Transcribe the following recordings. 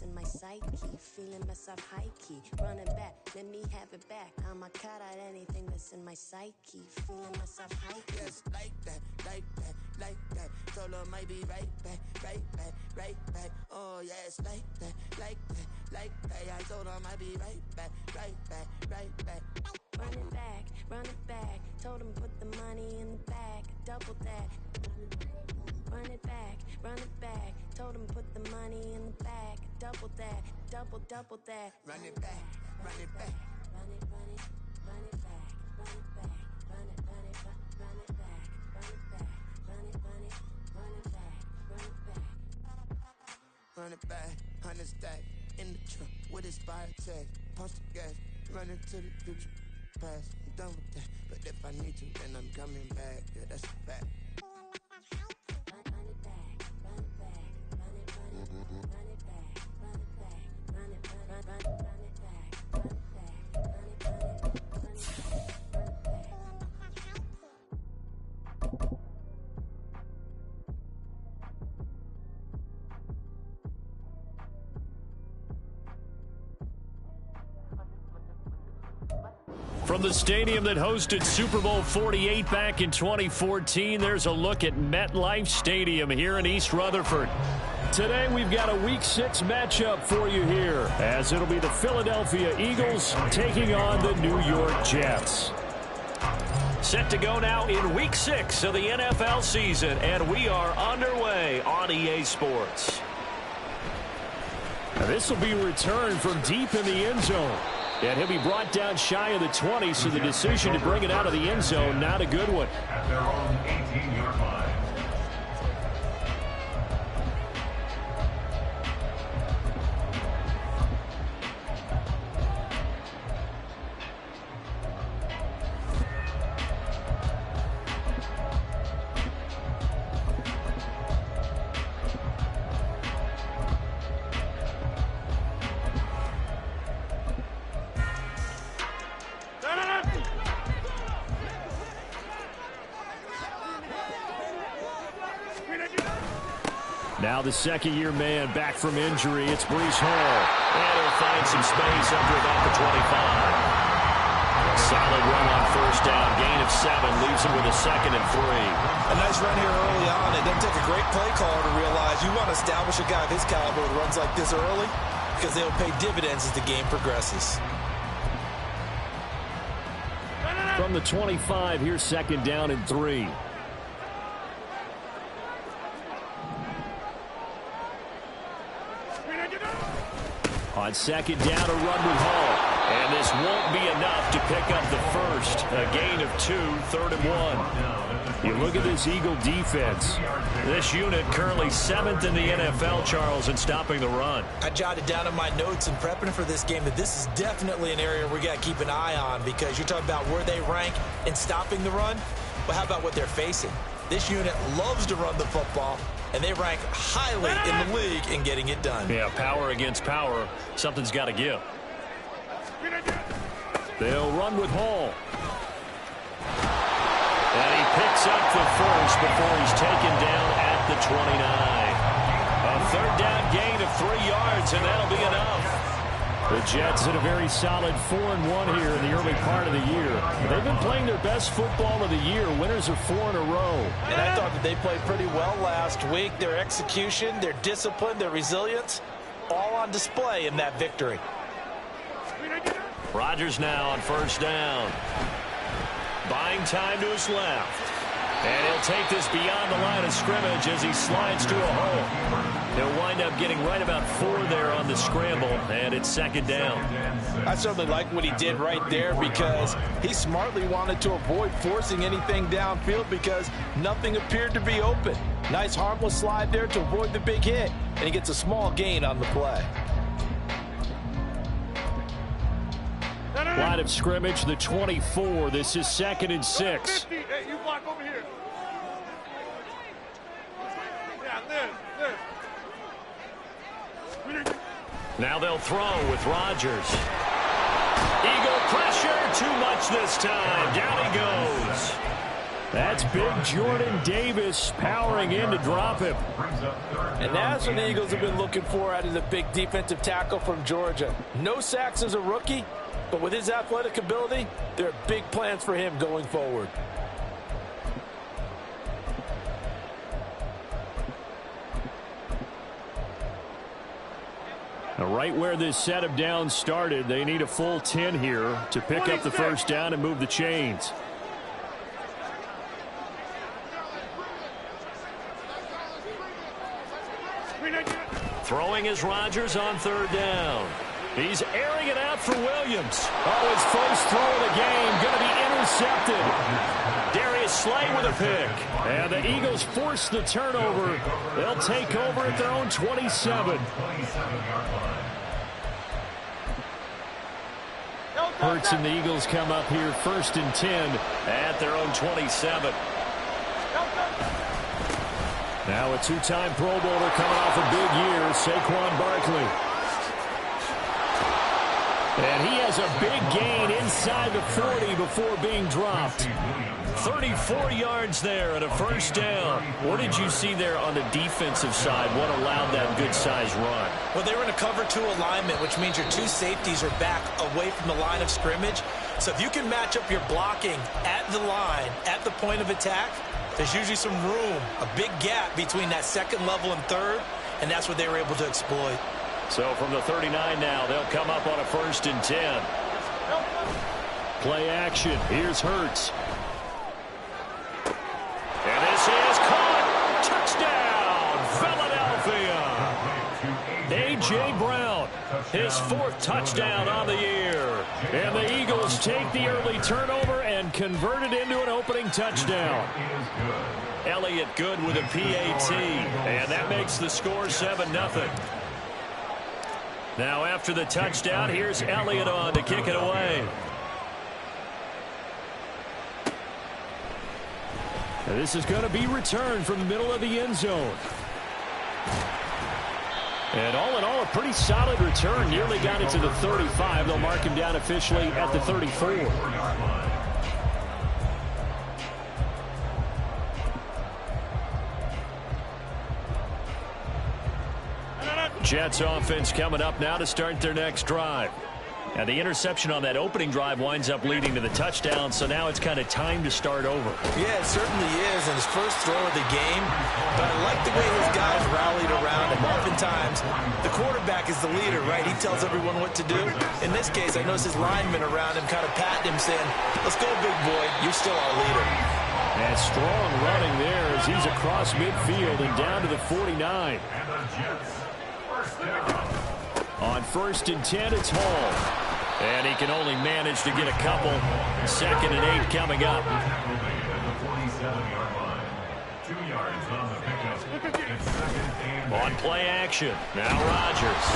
in my psyche. Feeling myself high-key, running back, let me have it back. I'ma cut out anything that's in my psyche. Feeling myself high-key. Yes, like that, like that, like that. Solo might be right back, right back, right back. Oh yes, like that, like that, like that. I told her I might be right back, right back, right back. Run it back. Told him put the money in the bag, double that. Run it back. Told him put the money in the bag, double that, double that. Run it back, run it back. Run it back, run it back, run it back, run it back, run it back, run it back. Run it back, 100 stack in the trunk with his fire tag. Punch the gas, running to the future. Past, I'm done with that. But if I need to, then I'm coming back. Yeah, that's a fact. From the stadium that hosted Super Bowl 48 back in 2014, there's a look at MetLife Stadium here in East Rutherford. Today we've got a Week 6 matchup for you here, as it'll be the Philadelphia Eagles taking on the New York Jets. Set to go now in Week 6 of the NFL season, and we are underway on EA Sports. Now this will be a return from deep in the end zone. And he'll be brought down shy of the 20, so the decision to bring it out of the end zone, not a good one. At their own 18-yard line. Now the second-year man back from injury. It's Breece Hall. And he'll find some space up to about the 25. Solid run on first down. Gain of 7. Leaves him with a 2nd and 3. A nice run here early on. It doesn't take a great play caller to realize you want to establish a guy of his caliber with runs like this early, because they'll pay dividends as the game progresses. From the 25, here's 2nd down and 3. On 2nd down, a run with Hall. And this won't be enough to pick up the first. A gain of 2, 3rd and 1. You look at this Eagle defense. This unit currently 7th in the NFL, Charles, in stopping the run. I jotted down in my notes in prepping for this game that this is definitely an area we got to keep an eye on, because you're talking about where they rank in stopping the run. But how about what they're facing? This unit loves to run the football, and they rank highly in the league in getting it done. Yeah, power against power. Something's got to give. They'll run with Hall. And he picks up the first before he's taken down at the 29. A 3rd down gain of 3 yards, and that'll be enough. The Jets had a very solid 4-1 here in the early part of the year. They've been playing their best football of the year. Winners of 4 in a row. And I thought that they played pretty well last week. Their execution, their discipline, their resilience, all on display in that victory. Rodgers now on 1st down. Buying time to his left. And he'll take this beyond the line of scrimmage as he slides to a hole. He'll wind up getting right about 4 there on the scramble, and it's 2nd down. I certainly like what he did right there, because he smartly wanted to avoid forcing anything downfield because nothing appeared to be open. Nice harmless slide there to avoid the big hit, and he gets a small gain on the play. Line of scrimmage, the 24. This is 2nd and 6. Hey, you block over here. Yeah, this. Now they'll throw with Rodgers. Eagle pressure, too much this time. Down he goes. That's big Jordan Davis powering in to drop him. And that's what the Eagles have been looking for out of the big defensive tackle from Georgia. No sacks as a rookie, but with his athletic ability, there are big plans for him going forward. Right where this set of downs started, they need a full 10 here to pick up the first down and move the chains. Throwing is Rodgers on third down. He's airing it out for Williams. Oh, his first throw of the game going to be intercepted. Darius Slay with a pick. And the Eagles force the turnover. They'll take over at their own 27. Hurts and the Eagles come up here first and 10 at their own 27. Now a two-time Pro Bowler coming off a big year, Saquon Barkley. And he has a big gain inside the 40 before being dropped. 34 yards there and a first down. What did you see there on the defensive side? What allowed that good-sized run? Well, they were in a cover 2 alignment, which means your 2 safeties are back away from the line of scrimmage. So if you can match up your blocking at the line, at the point of attack, there's usually some room, a big gap between that second level and third, and that's what they were able to exploit. So from the 39 now, they'll come up on a first and 10. Play action. Here's Hurts. And this is caught. Touchdown, Philadelphia. A.J. Brown, his 4th touchdown on the year. And the Eagles take the early turnover and convert it into an opening touchdown. Elliott good with a PAT. And that makes the score 7-0. Now after the touchdown, here's Elliott on to kick it away. And this is going to be returned from the middle of the end zone. And all in all, a pretty solid return. Nearly got it to the 35. They'll mark him down officially at the 34. Jets offense coming up now to start their next drive. And the interception on that opening drive winds up leading to the touchdown, so now it's kind of time to start over. Yeah, it certainly is, and his first throw of the game. But I like the way his guys rallied around him. Oftentimes, the quarterback is the leader, right? He tells everyone what to do. In this case, I noticed his linemen around him kind of patting him, saying, let's go, big boy. You're still our leader. And strong running there as he's across midfield and down to the 49. On first and 10, it's Hall. And he can only manage to get a couple. 2nd and 8 coming up. 2 yards on the pickup. On play action. Now Rodgers.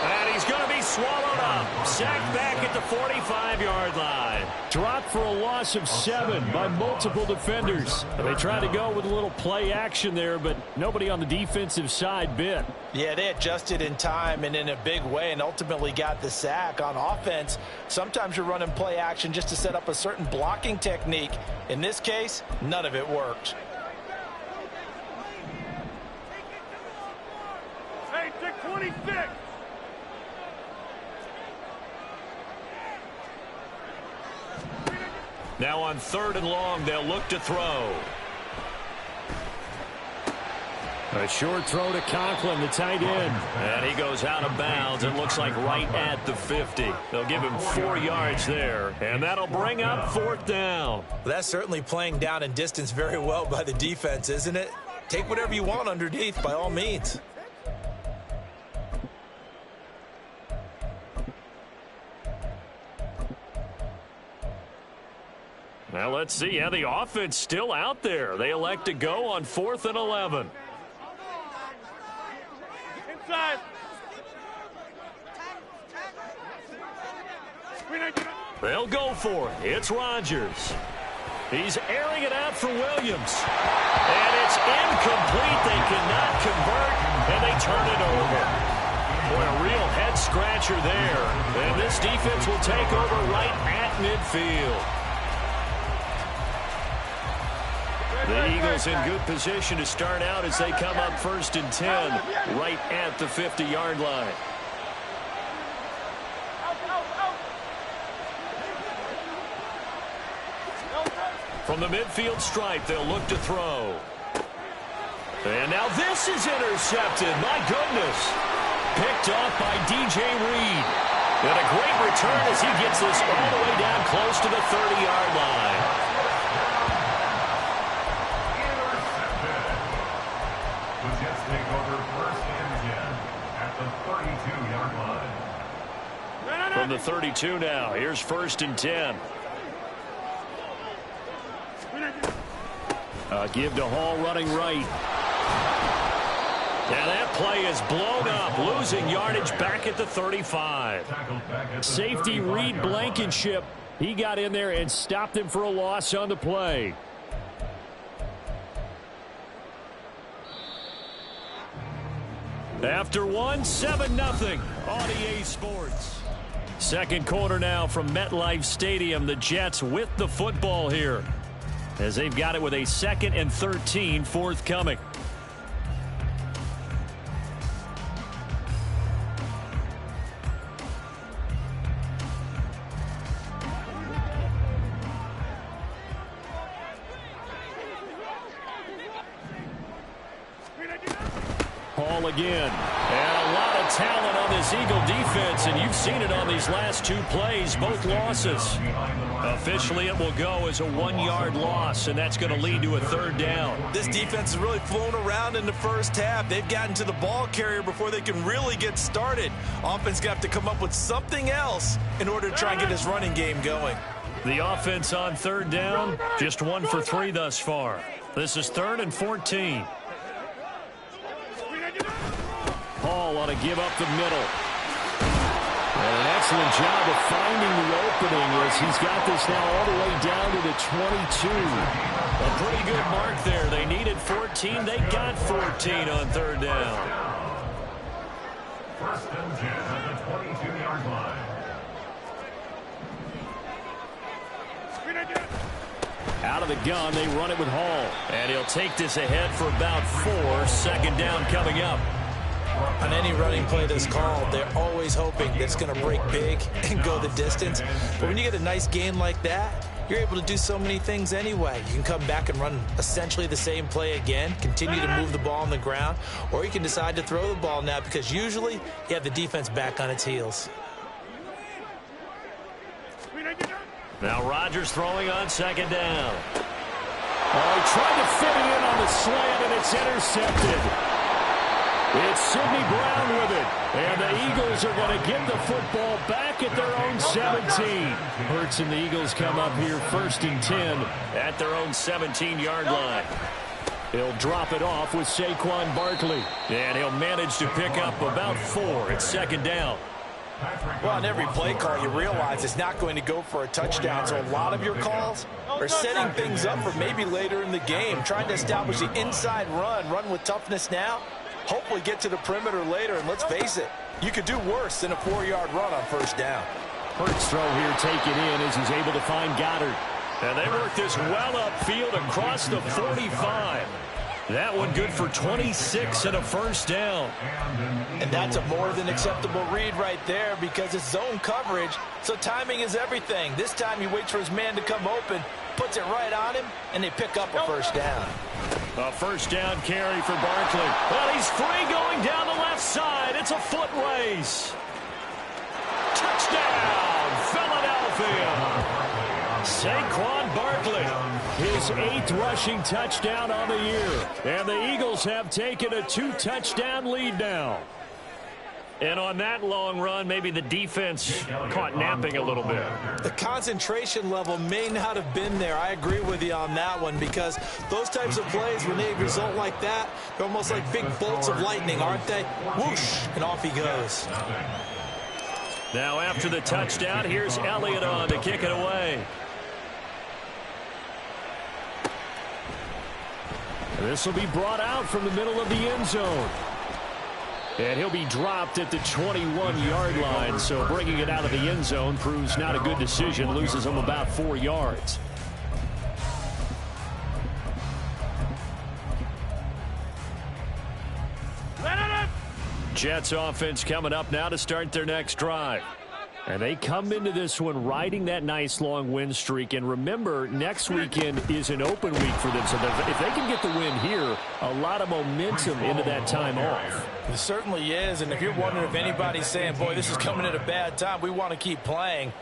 And he's going to be swallowed up. Sacked back at the 45-yard line. Dropped for a loss of 7 by multiple defenders. They tried to go with a little play action there, but nobody on the defensive side bit. Yeah, they adjusted in time and in a big way and ultimately got the sack. On offense, sometimes you're running play action just to set up a certain blocking technique. In this case, none of it worked. Hey, take 26. Now on 3rd and long, they'll look to throw. A short throw to Conklin, the tight end. And he goes out of bounds and looks like right at the 50. They'll give him 4 yards there. And that'll bring up 4th down. Well, that's certainly playing down in distance very well by the defense, isn't it? Take whatever you want underneath, by all means. Now let's see. Yeah, the offense still out there. They elect to go on 4th and 11. Inside. They'll go for it. It's Rodgers. He's airing it out for Williams. And it's incomplete. They cannot convert, and they turn it over. Boy, a real head-scratcher there. And this defense will take over right at midfield. The Eagles in good position to start out as they come up 1st and 10 right at the 50-yard line. From the midfield stripe, they'll look to throw. And now this is intercepted. My goodness. Picked off by DJ Reed. And a great return as he gets this all the way down close to the 30-yard line. Intercepted. The Jets take over 1st and 10 at the 32-yard line. From the 32 now, here's 1st and 10. Give to Hall running right. And that play is blown up, losing yardage back at the 35. Safety Reed Blankenship, he got in there and stopped him for a loss on the play. After one, 7-0 on EA Sports. Second quarter now from MetLife Stadium. The Jets with the football here, as they've got it with a 2nd and 13 forthcoming. Hall again. And a lot of talent on this Eagle defense, and you've seen it on these last 2 plays, both losses. Officially, it will go as a 1-yard loss, and that's going to lead to a 3rd down. This defense has really flown around in the first half. They've gotten to the ball carrier before they can really get started. Offense got to come up with something else in order to try and get his running game going. The offense on 3rd down, just 1 for 3 thus far. This is 3rd and 14. Hall ought to give up the middle. And an excellent job of finding the opening as he's got this now all the way down to the 22. A pretty good mark there. They needed 14. They got 14 on 3rd down. 1st and 10 at the 22-yard line. Out of the gun, they run it with Hall. And he'll take this ahead for about 4. 2nd down coming up. On any running play that's called, they're always hoping that it's going to break big and go the distance. But when you get a nice gain like that, you're able to do so many things anyway. You can come back and run essentially the same play again, continue to move the ball on the ground, or you can decide to throw the ball now because usually you have the defense back on its heels. Now Rodgers throwing on 2nd down. Oh, he tried to fit it in on the slant, and it's intercepted. It's Sidney Brown with it. And the Eagles are going to get the football back at their own 17. Hurts and the Eagles come up here 1st and 10 at their own 17-yard line. He'll drop it off with Saquon Barkley. And he'll manage to pick up about 4 at 2nd down. Well, on every play call, you realize it's not going to go for a touchdown. So a lot of your calls are setting things up for maybe later in the game, trying to establish the inside run with toughness now. Hopefully get to the perimeter later, and let's face it, you could do worse than a 4-yard run on 1st down. Hurts throw here taken in as he's able to find Goddard. And they work this well upfield across the 45. That one good for 26 and a 1st down. And that's a more than acceptable read right there because it's zone coverage, so timing is everything. This time he waits for his man to come open, puts it right on him, and they pick up a 1st down. A 1st down carry for Barkley. Well, he's free going down the left side. It's a foot race. Touchdown, Philadelphia. Saquon Barkley, his 8th rushing touchdown on the year. And the Eagles have taken a 2-touchdown lead now. And on that long run, maybe the defense caught napping a little bit. The concentration level may not have been there. I agree with you on that one because those types of plays, when they result like that, they're almost like big bolts of lightning, aren't they? Whoosh, and off he goes. Now after the touchdown, here's Elliott on to kick it away. This will be brought out from the middle of the end zone. And he'll be dropped at the 21-yard line, so bringing it out of the end zone proves not a good decision, loses him about 4 yards. Jets offense coming up now to start their next drive. And they come into this one riding that nice long win streak. And remember, next weekend is an open week for them. So if they can get the win here, a lot of momentum into that time off. It certainly is. And if you're wondering if anybody's saying, boy, this is coming at a bad time, we want to keep playing,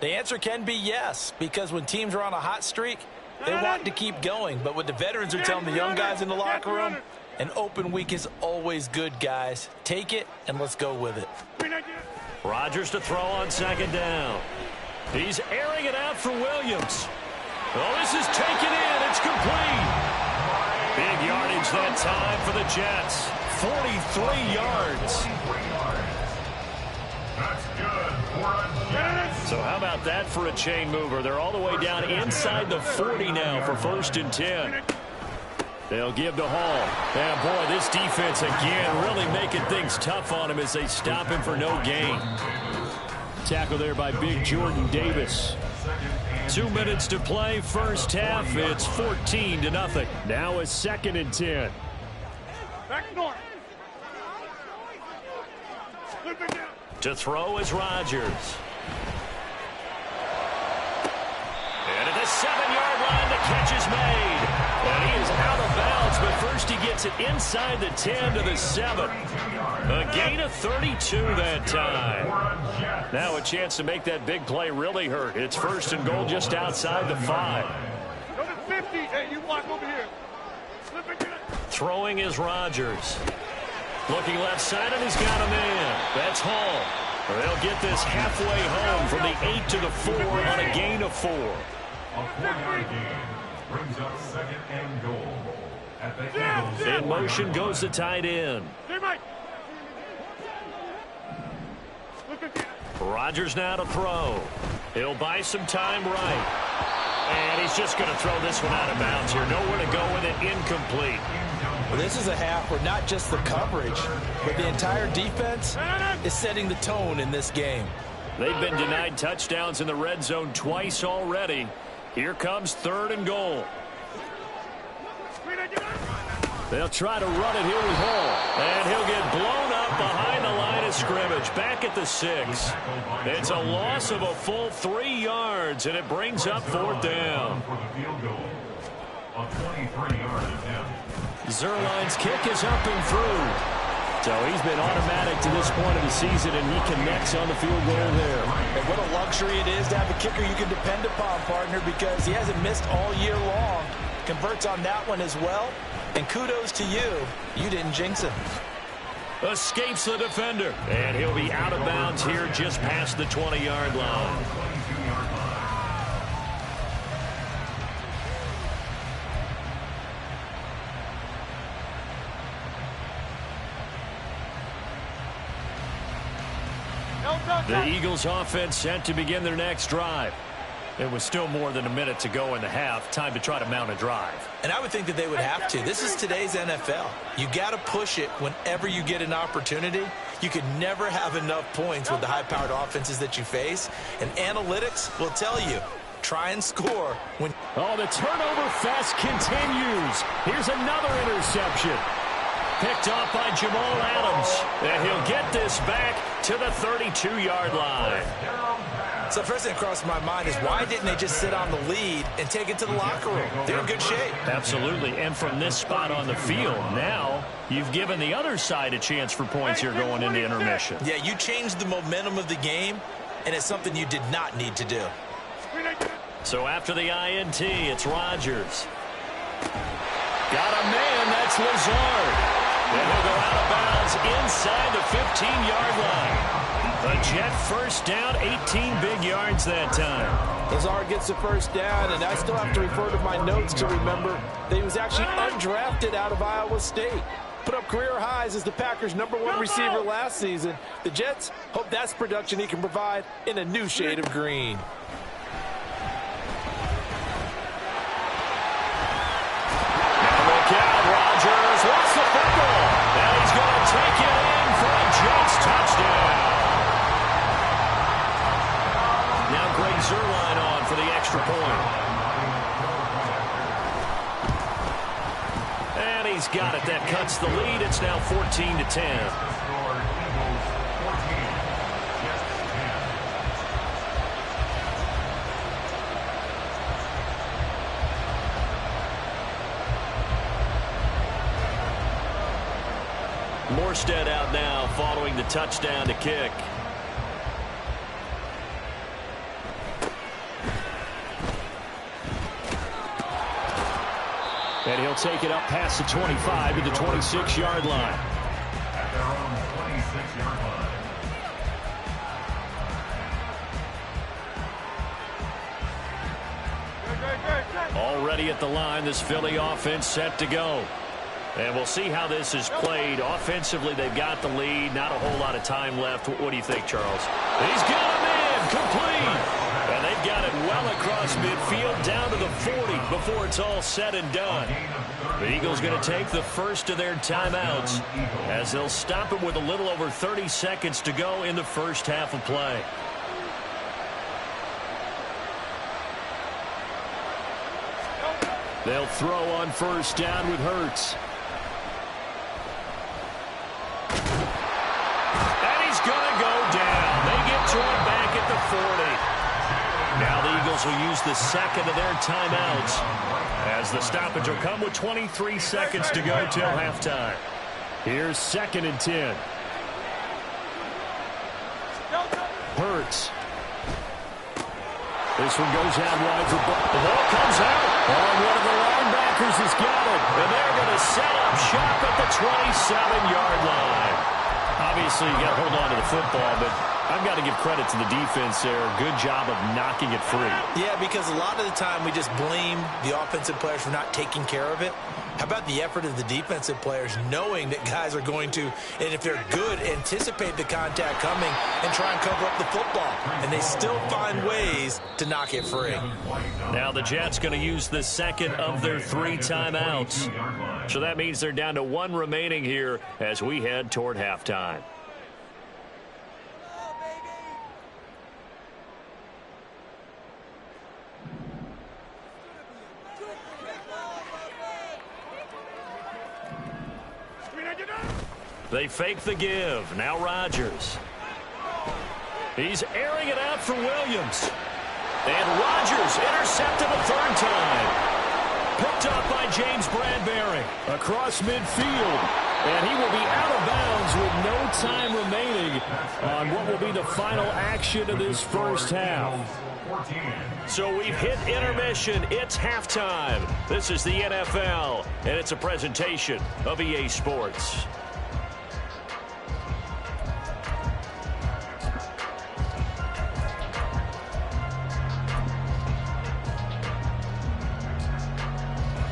the answer can be yes. Because when teams are on a hot streak, they want to keep going. But what the veterans are telling the young guys in the locker room, an open week is always good, guys. Take it, and let's go with it. Rodgers to throw on second down. He's airing it out for Williams. Oh, this is taken in. It's complete. Big yardage that time for the Jets. 43 yards. That's good for a Jets. So how about that for a chain mover? They're all the way down inside the 40 now for 1st and 10. They'll give to Hall. And, boy, this defense, again, really making things tough on him as they stop him for no gain. Tackle there by big Jordan Davis. 2 minutes to play, first half. It's 14-0. Now a 2nd and 10. Back north. To throw is Rodgers. And at the 7-yard line, the catch is made. And he is out of bounds, but first he gets it inside the 10 to the 7. A gain of 32 that time. Now a chance to make that big play really hurt. It's 1st and goal just outside the 5. Go to 50. Hey, you walk over here. Throwing is Rodgers. Looking left side, and he's got a man. That's Hall. They'll get this halfway home from the 8 to the 4 on a gain of 4. A 4-yard gain brings up 2nd and goal. At the Eagles. In motion goes the tight end. Rodgers now to throw. He'll buy some time right. And he's just going to throw this one out of bounds here. Nowhere to go with it. Incomplete. Well, this is a half where not just the coverage, but the entire defense is setting the tone in this game. They've been denied touchdowns in the red zone twice already. Here comes 3rd and goal. They'll try to run it here with Hall. And he'll get blown up behind the line of scrimmage. Back at the 6. It's a loss of a full 3 yards, and it brings up 4th down. For the field goal. A 23-yard attempt. Zerline's kick is up and through. So he's been automatic to this point of the season, and he connects on the field goal there. And what a luxury it is to have a kicker you can depend upon, partner, because he hasn't missed all year long. Converts on that one as well. And kudos to you. You didn't jinx him. Escapes the defender. And he'll be out of bounds here just past the 20-yard line. The Eagles offense set to begin their next drive. It was still more than a minute to go in the half. Time to try to mount a drive. And I would think that they would have to. This is today's NFL. You got to push it whenever you get an opportunity. You could never have enough points with the high-powered offenses that you face. And analytics will tell you, try and score when... Oh, the turnover fest continues. Here's another interception. Picked off by Jamal Adams. And he'll get this back to the 32-yard line. So the first thing that crossed my mind is why didn't they just sit on the lead and take it to the locker room? They're in good shape. Absolutely. And from this spot on the field, now you've given the other side a chance for points here going into intermission. Yeah, you changed the momentum of the game, and it's something you did not need to do. So after the INT, it's Rodgers. Got a man, that's Lazard. And he'll go out of bounds inside the 15-yard line. A Jet first down, 18 big yards that time. Lazard gets the first down, and I still have to refer to my notes to remember that he was actually undrafted out of Iowa State. Put up career highs as the Packers' #1 receiver last season. The Jets hope that's production he can provide in a new shade of green. Rodgers lost the football, and he's going to take it in for a Jets touchdown. Now Greg Zerline on for the extra point. And he's got it. That cuts the lead. It's now 14-10. Morstead out now following the touchdown to kick. And he'll take it up past the 25 to the 26-yard line. At their own 26-yard line. Already at the line, this Philly offense set to go. And we'll see how this is played. Offensively, they've got the lead. Not a whole lot of time left. What do you think, Charles? He's got him in. Complete. And they've got it well across midfield down to the 40 before it's all said and done. The Eagles going to take the first of their timeouts as they'll stop it with a little over 30 seconds to go in the first half of play. They'll throw on first down with Hurts. And he's going to go down. They get to him back at the 40. Now the Eagles will use the second of their timeouts as the stoppage will come with 23 seconds to go till halftime. Here's 2nd and 10. Hurts. This one goes out wide for Buck. The ball comes out. Oh, one of the linebackers has got it. And they're going to set up shop at the 27-yard line. Obviously, you got to hold on to the football, but I've got to give credit to the defense there. Good job of knocking it free. Yeah, because a lot of the time we just blame the offensive players for not taking care of it. How about the effort of the defensive players knowing that guys are going to, and if they're good, anticipate the contact coming and try and cover up the football. And they still find ways to knock it free. Now the Jets going to use the second of their 3 timeouts. So that means they're down to 1 remaining here as we head toward halftime. They fake the give. Now Rodgers. He's airing it out for Williams. And Rodgers intercepted a 3rd time. Picked up by James Bradbury across midfield. And he will be out of bounds with no time remaining on what will be the final action of this first half. So we've hit intermission. It's halftime. This is the NFL, and it's a presentation of EA Sports.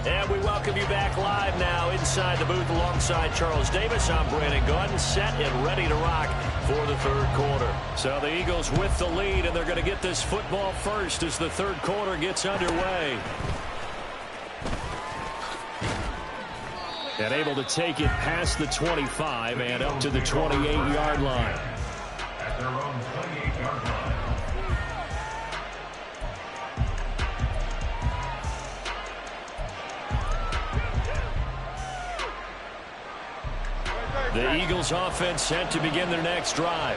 And we welcome you back live now inside the booth alongside Charles Davis. I'm Brandon Gordon, set and ready to rock for the 3rd quarter. So the Eagles with the lead, and they're going to get this football first as the 3rd quarter gets underway. And able to take it past the 25 and up to the 28-yard line. At their own 28-yard line. The Eagles offense set to begin their next drive.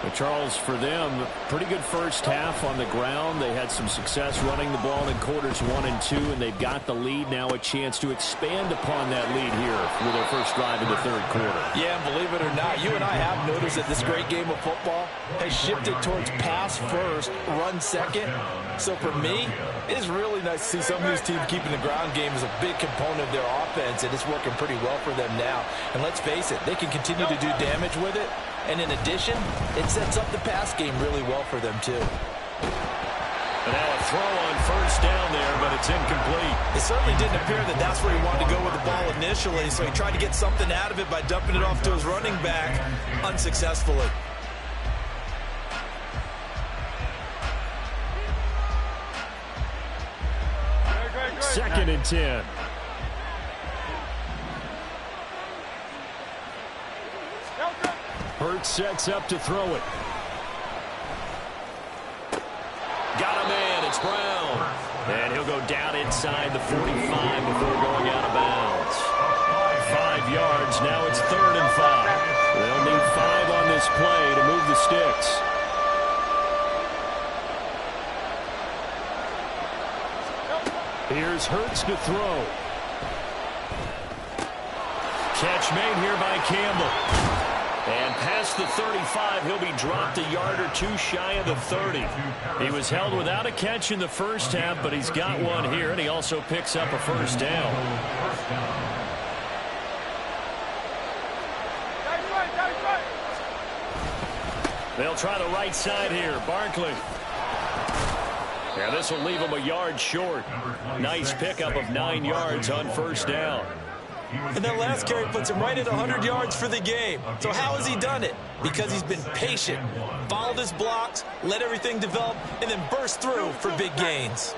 But Charles, for them, pretty good first half on the ground. They had some success running the ball in quarters 1 and 2, and they've got the lead now, a chance to expand upon that lead here with their first drive in the 3rd quarter. Yeah, and believe it or not, you and I have noticed that this great game of football has shifted towards pass first, run second. So for me, it is really nice to see some of these teams keeping the ground game as a big component of their offense, and it's working pretty well for them now. And let's face it, they can continue to do damage with it. And in addition, it sets up the pass game really well for them, too. And now a throw on first down there, but it's incomplete. It certainly didn't appear that that's where he wanted to go with the ball initially, so he tried to get something out of it by dumping it off to his running back unsuccessfully. Second and 10. Hurts sets up to throw it. Got a man. It's Brown. And he'll go down inside the 45 before going out of bounds. 5 yards. Now it's 3rd and 5. They'll need 5 on this play to move the sticks. Here's Hurts to throw. Catch made here by Campbell. And past the 35, he'll be dropped a yard or two shy of the 30. He was held without a catch in the first half, but he's got one here, and he also picks up a first down. They'll try the right side here. Barkley. Yeah, this will leave him a yard short. Nice pickup of 9 yards on first down. And that last carry puts him right at 100 yards for the game. So how has he done it? Because he's been patient, followed his blocks, let everything develop, and then burst through for big gains.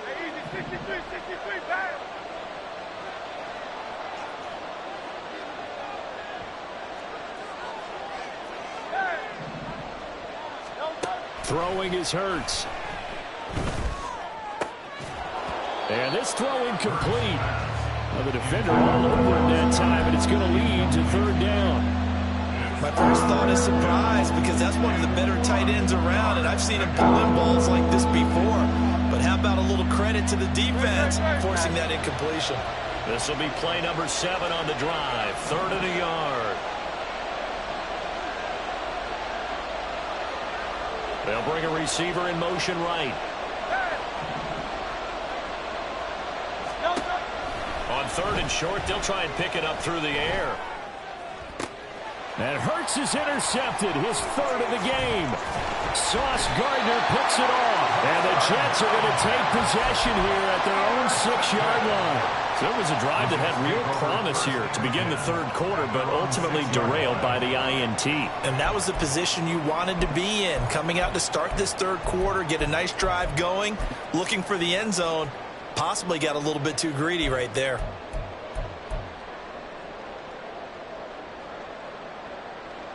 Throwing is Hurts. And this throw incomplete. Well, the defender all over him that time, and it's going to lead to third down. My first thought is surprise, because that's one of the better tight ends around, and I've seen him pull in balls like this before. But how about a little credit to the defense forcing that incompletion? This will be play number 7 on the drive. 3rd and a yard. They'll bring a receiver in motion right. On 3rd and short, they'll try and pick it up through the air. And Hurts is intercepted, his 3rd of the game. Sauce Gardner picks it off. And the Jets are going to take possession here at their own 6-yard line. So it was a drive that had real promise here to begin the 3rd quarter, but ultimately derailed by the INT. And that was the position you wanted to be in, coming out to start this 3rd quarter, get a nice drive going, looking for the end zone. Possibly got a little bit too greedy right there.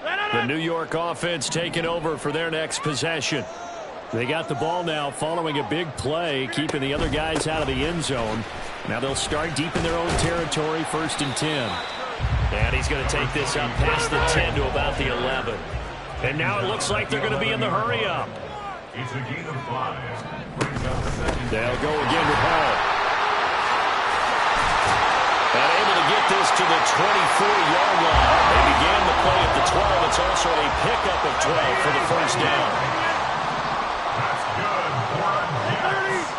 The New York offense taking over for their next possession. They got the ball now following a big play, keeping the other guys out of the end zone. Now they'll start deep in their own territory, 1st and 10. And he's going to take this up past the 10 to about the 11. And now it looks like they're going to be in the hurry-up. It's a gain of 5. Brings up the second. They'll go again with Hall. And able to get this to the 24-yard line. They began the play at the 12. It's also a pickup of 12 for the first down. That's good for a Jets.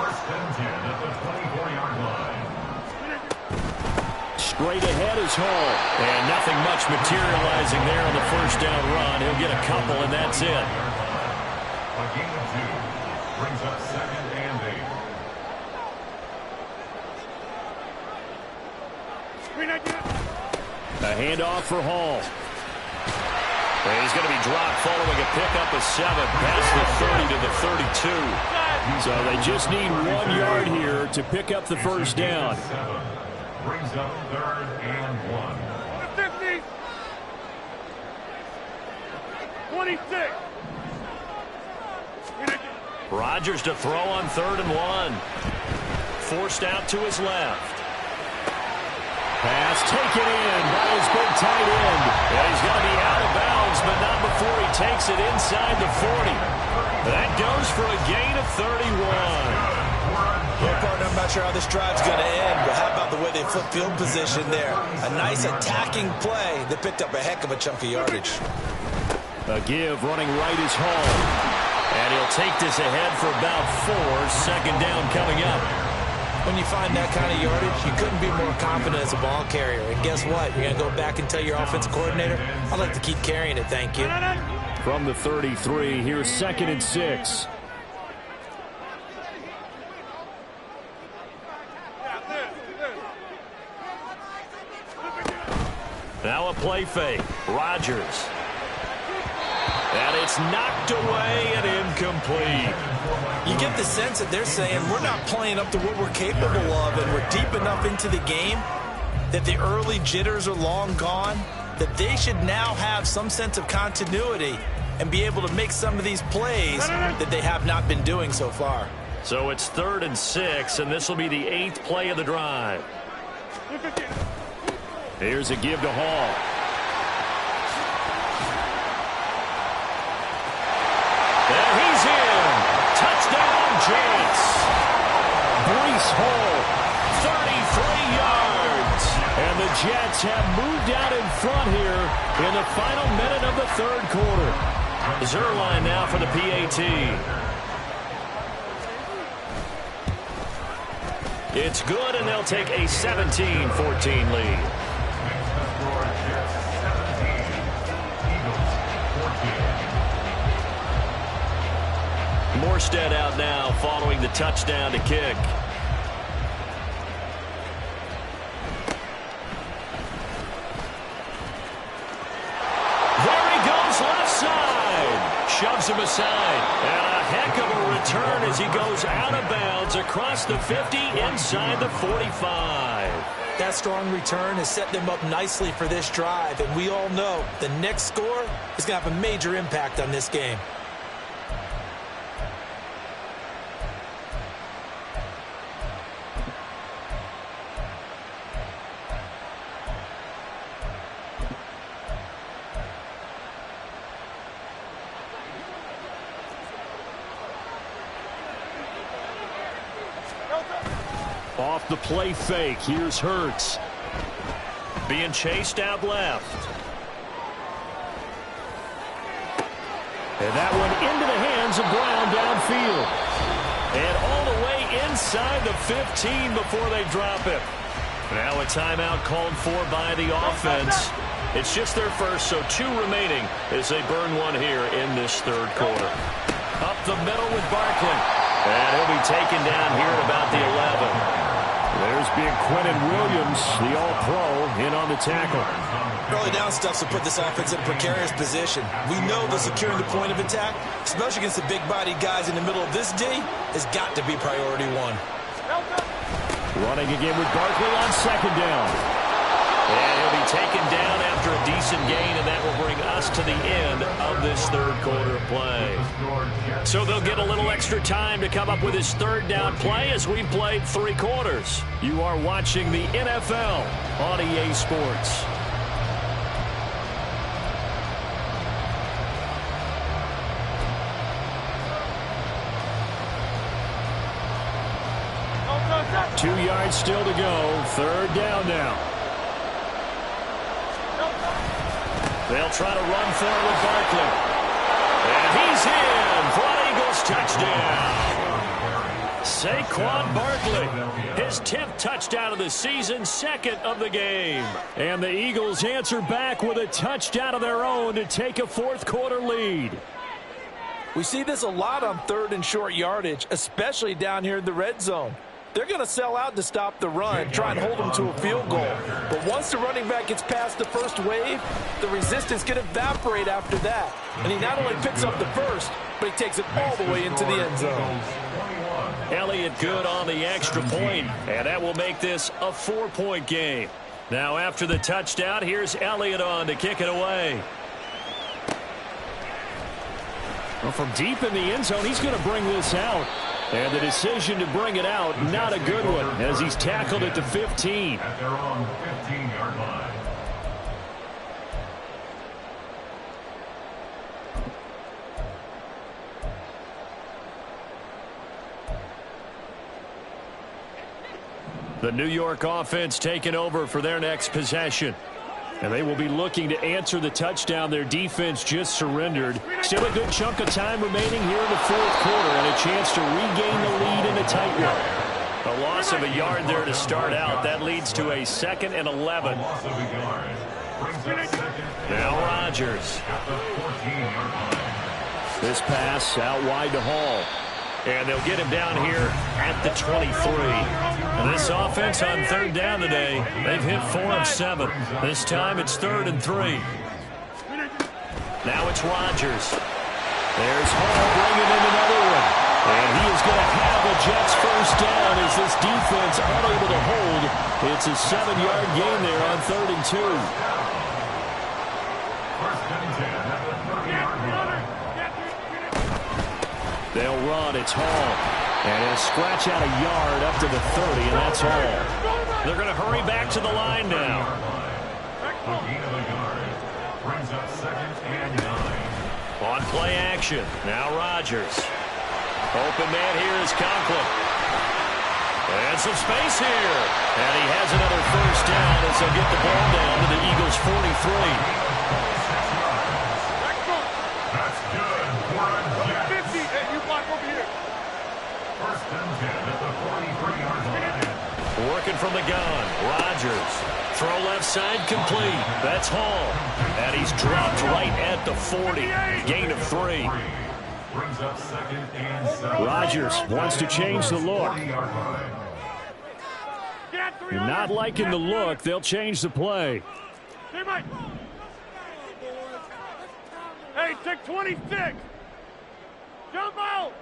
1st and 10 at the 24-yard line. Straight ahead is Hall. And nothing much materializing there on the first down run. He'll get a couple, and that's it. A gain of 2 brings up 2nd and 8. A handoff for Hall. And he's going to be dropped following a pickup of 7 past the 30 to the 32. So they just need 1 yard here to pick up the first down. 7 brings up 3rd and 1. 50. 26. Rodgers to throw on 3rd and 1. Forced out to his left. Pass taken in by his big tight end. And he's going to be out of bounds, but not before he takes it inside the 40. That goes for a gain of 31. Well, partner, I'm not sure how this drive's going to end, but how about the way they flip field position there? A nice attacking play that picked up a heck of a chunk of yardage. A give running right is Hall. And he'll take this ahead for about 4. 2nd down coming up. When you find that kind of yardage, you couldn't be more confident as a ball carrier. And guess what? You're going to go back and tell your offensive coordinator, I'd like to keep carrying it, thank you. From the 33, here's 2nd and 6. Now a play fake. Rodgers. And it's knocked away and incomplete. You get the sense that they're saying we're not playing up to what we're capable of, and we're deep enough into the game that the early jitters are long gone, that they should now have some sense of continuity and be able to make some of these plays that they have not been doing so far. So it's 3rd and 6, and this will be the 8th play of the drive. Here's a give to Hall. And he's in. Touchdown, Jets. Breece Hall, 33 yards. the Jets have moved out in front here in the final minute of the third quarter. Zerline now for the PAT. It's good, and they'll take a 17-14 lead. Morstead out now following the touchdown to kick. There he goes left side. Shoves him aside. And a heck of a return as he goes out of bounds across the 50 inside the 45. That strong return has set them up nicely for this drive, and we all know the next score is going to have a major impact on this game. Off the play fake, here's Hurts. Being chased out left. And that one into the hands of Brown downfield. And all the way inside the 15 before they drop it. Now a timeout called for by the offense. It's just their first, so 2 remaining as they burn one here in this third quarter. Up the middle with Barkley. And he'll be taken down here at about the 11. There's big Quentin Williams, the All-Pro, in on the tackle. Early down stuffs will put this offense in a precarious position. We know that securing the point of attack, especially against the big-bodied guys in the middle of this D, has got to be priority 1. Running again with Barkley on second down. And he'll be taken down after a decent gain, and that will bring us to the end of this third quarter of play. So they'll get a little extra time to come up with his third down play as we played 3 quarters. You are watching the NFL on EA Sports. Two yards still to go. Third down now. They'll try to run for it with Barkley. And he's in for an Eagles touchdown. Saquon Barkley, his 10th touchdown of the season, 2nd of the game. And the Eagles answer back with a touchdown of their own to take a fourth quarter lead. We see this a lot on 3rd and short yardage, especially down here in the red zone. They're going to sell out to stop the run, try and hold them to a field goal. But once the running back gets past the first wave, the resistance can evaporate after that. And he not only picks up the first, but he takes it all the way into the end zone. Elliott good on the extra point, and that will make this a 4-point game. Now after the touchdown, here's Elliott on to kick it away. Well, from deep in the end zone, he's going to bring this out. And the decision to bring it out, not a good one, as he's tackled at the 15. At their own 15-yard line. The New York offense taking over for their next possession. And they will be looking to answer the touchdown their defense just surrendered. Still a good chunk of time remaining here in the fourth quarter and a chance to regain the lead in a tight one. A loss of a yard there to start out. That leads to a 2nd and 11. Now Rodgers. This pass out wide to Hall. And they'll get him down here at the 23. And this offense on 3rd down today, they've hit 4 of 7. This time it's 3rd and 3. Now it's Rodgers. There's Hall bringing in another one. And he is going to have the Jets first down as this defense unable to hold. It's a 7-yard gain there on 3rd and 2. They'll run. It's Hall. And he'll scratch out a yard up to the 30, and that's all. They're going to hurry back to the line now. On play action. Now Rodgers. Open man here is Conklin. And some space here. And he has another first down as they'll get the ball down to the Eagles' 43. That's good for a Jets. 50, and you block over here. First and 10 at the 43-yard line. Working from the gun. Rodgers. Throw left side complete. That's Hall. And he's dropped right at the 40. Gain of 3. Brings up second and 7. Rodgers wants to change the look. You're not liking the look. They'll change the play. Hey, Mike. Hey, take 26. Jump out.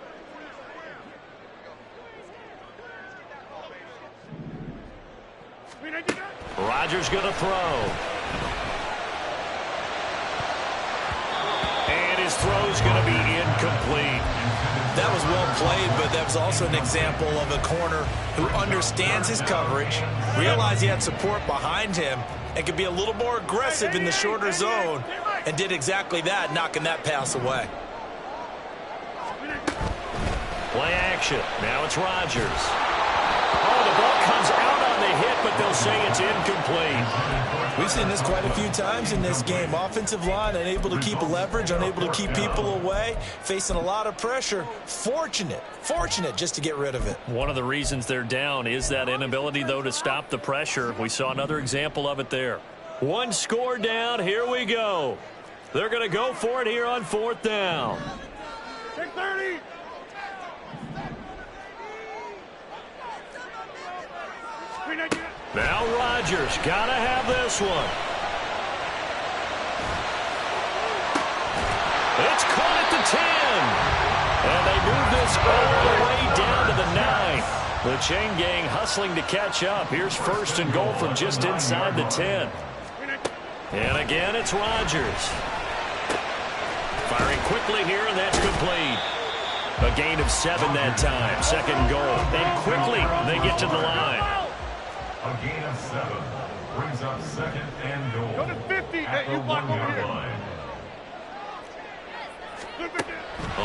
Rodgers going to throw. And his throw's going to be incomplete. That was well played, but that was also an example of a corner who understands his coverage, realized he had support behind him, and could be a little more aggressive in the shorter zone, and did exactly that, knocking that pass away. Play action. Now it's Rodgers. Oh, the ball comes out on the hit, but they'll say it's incomplete. We've seen this quite a few times in this game. Offensive line unable to keep leverage, unable to keep people away, facing a lot of pressure. Fortunate just to get rid of it. One of the reasons they're down is that inability, though, to stop the pressure. We saw another example of it there. One score down. Here we go. They're going to go for it here on 4th down. Take 30. Now Rodgers got to have this one. It's caught at the 10. And they move this all the way down to the 9. The chain gang hustling to catch up. Here's 1st and goal from just inside the 10. And again, it's Rodgers. Firing quickly here, and that's complete. A gain of 7 that time. 2nd goal. And quickly, they get to the line. A gain of 7 brings up 2nd and goal. Go to 50. Hey, you block over here.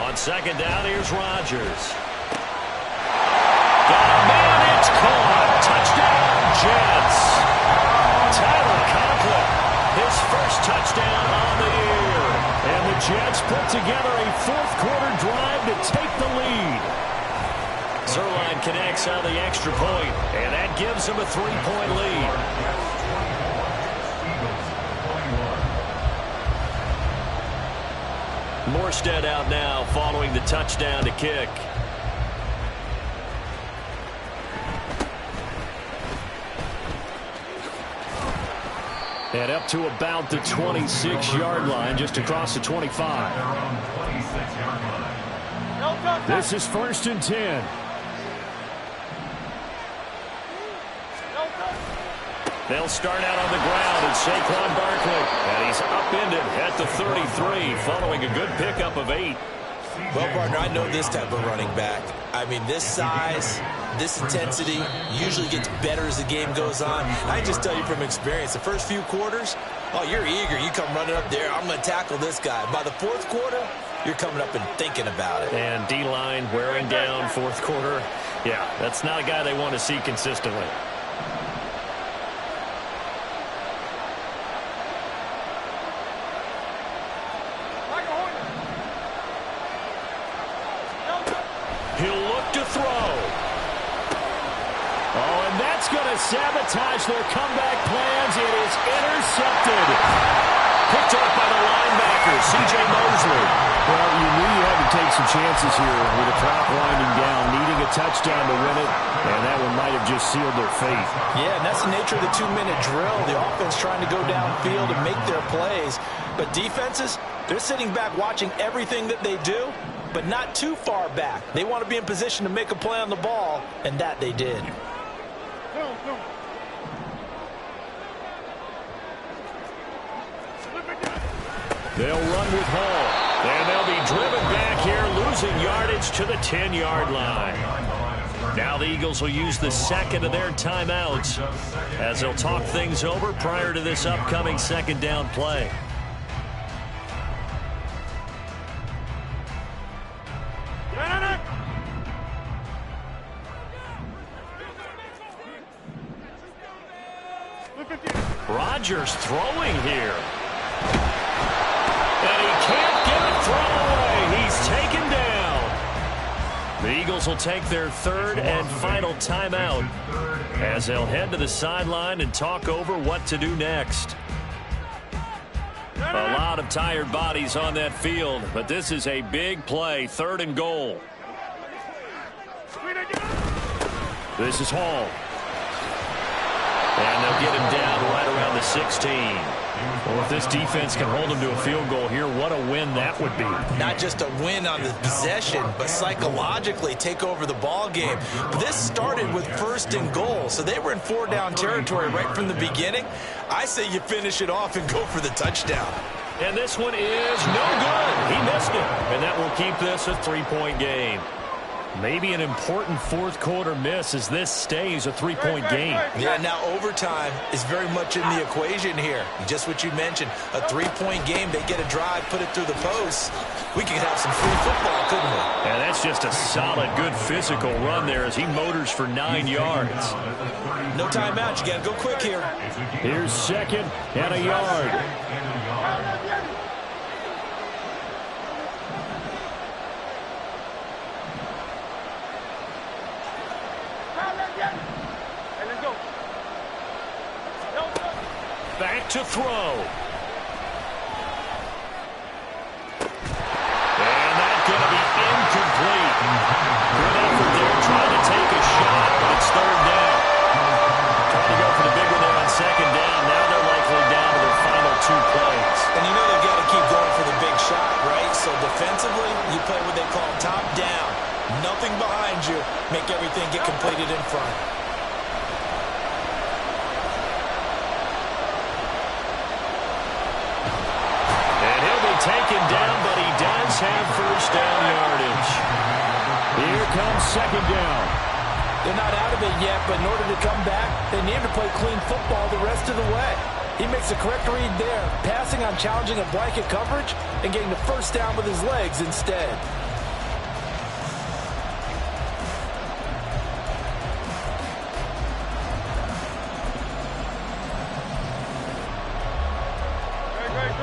On 2nd down, here's Rodgers. Got a man, it's caught. Touchdown, Jets. Tyler Conklin, his first touchdown on the year. And the Jets put together a 4th-quarter drive to take the lead. Zerline connects on the extra point, and that gives him a 3-point lead. Morstead out now following the touchdown to kick. And up to about the 26-yard line, just across the 25. This is 1st and 10. They'll start out on the ground, and Saquon Barkley. And he's upended at the 33, following a good pickup of 8. Well, partner, I know this type of running back. I mean, this size, this intensity usually gets better as the game goes on. I just tell you from experience, the first few quarters, oh, you're eager. You come running up there, I'm going to tackle this guy. By the 4th quarter, you're coming up and thinking about it. And D-line wearing down 4th quarter. Yeah, that's not a guy they want to see consistently. He'll look to throw. Oh, and that's going to sabotage their comeback plans. It is intercepted. Picked up by the linebacker, C.J. Mosley. Well, you knew you had to take some chances here with the clock winding down, needing a touchdown to win it, and that one might have just sealed their fate. Yeah, and that's the nature of the 2-minute drill. The offense trying to go downfield and make their plays. But defenses, they're sitting back watching everything that they do, but not too far back. They want to be in position to make a play on the ball, and that they did. They'll run with Hall, and they'll be driven back here, losing yardage to the 10-yard line. Now the Eagles will use the 2nd of their timeouts as they'll talk things over prior to this upcoming 2nd down play. Rodgers throwing here. And he can't get a throw away. He's taken down. The Eagles will take their third and final timeout as they'll head to the sideline and talk over what to do next. A lot of tired bodies on that field, but this is a big play, 3rd and goal. This is Hall. And they'll get him down right around the 16. Well, if this defense can hold him to a field goal here, what a win that would be. Not just a win on the possession, but psychologically take over the ball game. But this started with 1st and goal, so they were in 4-down territory right from the beginning. I say you finish it off and go for the touchdown. And this one is no good. He missed it. And that will keep this a 3-point game. Maybe an important 4th quarter miss as this stays a 3-point game. Yeah, now overtime is very much in the equation here. Just what you mentioned, a 3-point game. They get a drive, put it through the post. We could have some free football, couldn't we? And that's just a solid, good physical run there as he motors for 9 yards. No timeout. You got to go quick here. Here's 2nd and a yard. Back to throw. And that's going to be incomplete. Good effort there trying to take a shot, but it's 3rd down. Trying to go for the big one there on 2nd down. Now they're likely down to their final 2 plays. And you know they've got to keep going for the big shot, right? So defensively, you play what they call top down. Nothing behind you. Make everything get completed in front. Taken down, but he does have 1st down yardage. Here comes 2nd down. They're not out of it yet, but in order to come back, they need to play clean football the rest of the way. He makes a correct read there, passing on challenging a blanket coverage and getting the 1st down with his legs instead.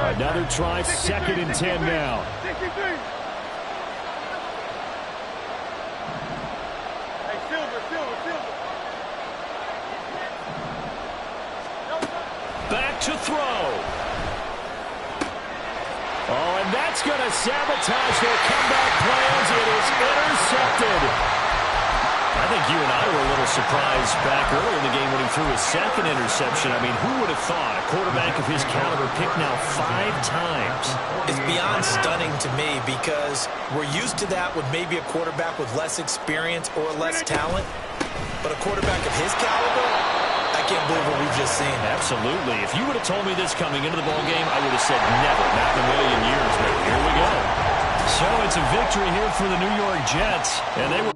Another try, 2nd and 10 now. Back to throw. Oh, and that's going to sabotage their comeback plans. It is intercepted. I think you and I were a little surprised back earlier in the game when he threw his 2nd interception. I mean, who would have thought a quarterback of his caliber picked now 5 times? It's beyond stunning to me because we're used to that with maybe a quarterback with less experience or less talent. But a quarterback of his caliber, I can't believe what we've just seen. Absolutely. If you would have told me this coming into the ballgame, I would have said never, not in a million years. But here we go. So it's a victory here for the New York Jets. And they were